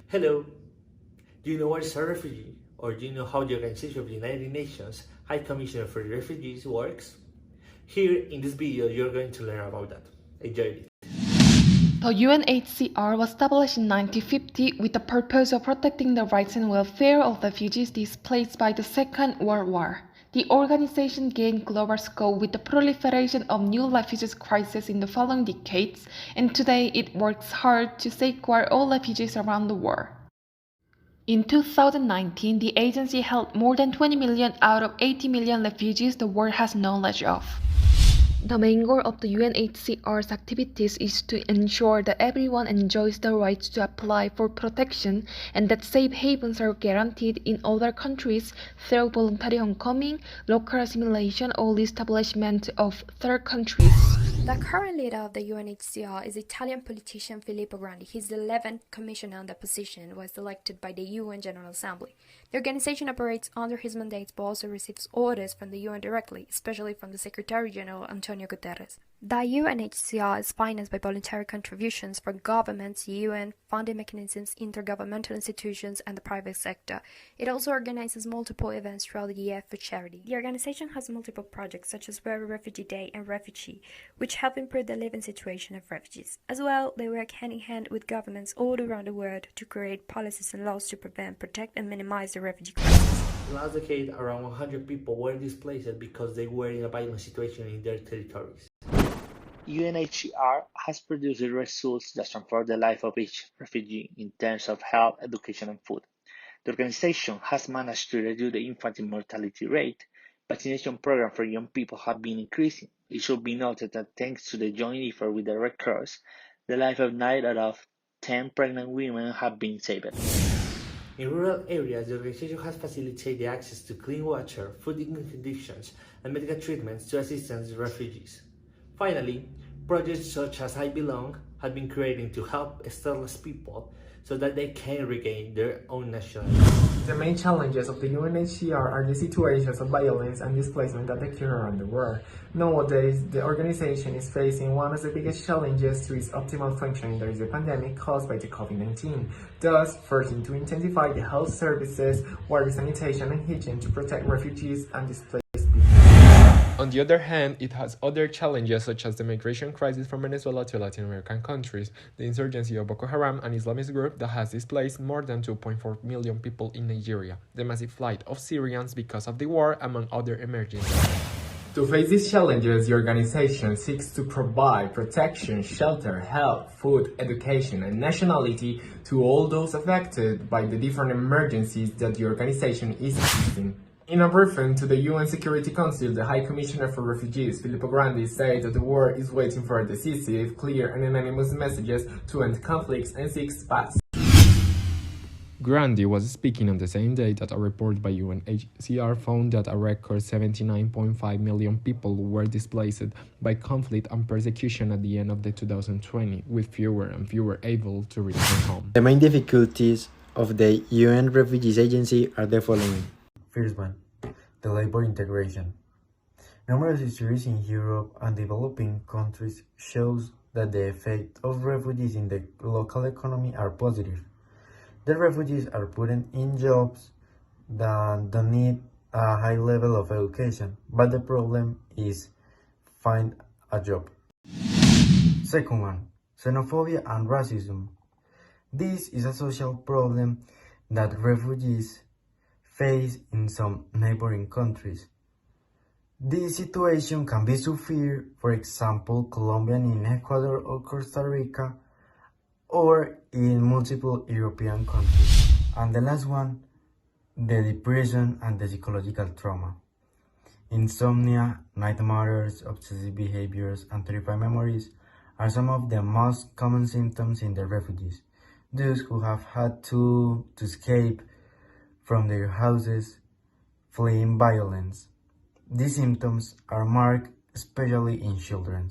Hello, do you know what is a refugee? Or do you know how the Organization of the United Nations High Commissioner for Refugees works? Here in this video, you're going to learn about that. Enjoy it. The UNHCR was established in 1950 with the purpose of protecting the rights and welfare of refugees displaced by the Second World War. The organization gained global scope with the proliferation of new refugees crises in the following decades, and today it works hard to safeguard all refugees around the world. In 2019, the agency held more than 20 million out of 80 million refugees the world has knowledge of. The main goal of the UNHCR's activities is to ensure that everyone enjoys the right to apply for protection and that safe havens are guaranteed in other countries through voluntary homecoming, local assimilation, or the establishment of third countries. The current leader of the UNHCR is Italian politician Filippo Grandi. He's the 11th commissioner on the position, was elected by the UN General Assembly. The organization operates under his mandate but also receives orders from the UN directly, especially from the Secretary General Antonio Guterres. The UNHCR is financed by voluntary contributions from governments, UN, funding mechanisms, intergovernmental institutions, and the private sector. It also organizes multiple events throughout the year for charity. The organization has multiple projects such as World Refugee Day and Refugee, which help improve the living situation of refugees. As well, they work hand in hand with governments all around the world to create policies and laws to prevent, protect, and minimize the refugee crisis. Last decade, around 100 people were displaced because they were in a violent situation in their territories. UNHCR has produced results that transform the life of each refugee in terms of health, education, and food. The organization has managed to reduce the infant mortality rate. Vaccination programs for young people have been increasing. It should be noted that thanks to the joint effort with the Red Cross, the life of 9 out of 10 pregnant women have been saved. In rural areas, the organization has facilitated the access to clean water, food conditions, and medical treatments to assistance refugees. Finally, projects such as I Belong have been created to help stateless people so that they can regain their own nationality. The main challenges of the UNHCR are the situations of violence and displacement that occur around the world. Nowadays, the organization is facing one of the biggest challenges to its optimal functioning. There is a pandemic caused by the COVID-19, thus forcing to intensify the health services, water sanitation and hygiene to protect refugees and displaced people. On the other hand, it has other challenges such as the migration crisis from Venezuela to Latin American countries, the insurgency of Boko Haram, an Islamist group that has displaced more than 2.4 million people in Nigeria, the massive flight of Syrians because of the war, among other emergencies. To face these challenges, the organization seeks to provide protection, shelter, health, food, education, and nationality to all those affected by the different emergencies that the organization is facing. In a briefing to the UN Security Council, the High Commissioner for Refugees, Filippo Grandi, said that the world is waiting for decisive, clear, and unanimous messages to end conflicts and seek peace. Grandi was speaking on the same day that a report by UNHCR found that a record 79.5 million people were displaced by conflict and persecution at the end of 2020, with fewer and fewer able to return home. The main difficulties of the UN Refugees Agency are the following. First one, the labor integration. Numerous studies in Europe and developing countries shows that the effect of refugees in the local economy are positive. The refugees are put in jobs that don't need a high level of education, but the problem is find a job. Second one, xenophobia and racism. This is a social problem that refugees face in some neighboring countries. This situation can be severe, for example, Colombia in Ecuador or Costa Rica, or in multiple European countries. And the last one, the depression and the psychological trauma. Insomnia, nightmares, obsessive behaviors, and terrifying memories are some of the most common symptoms in the refugees, those who have had to escape from their houses, fleeing violence. These symptoms are marked especially in children.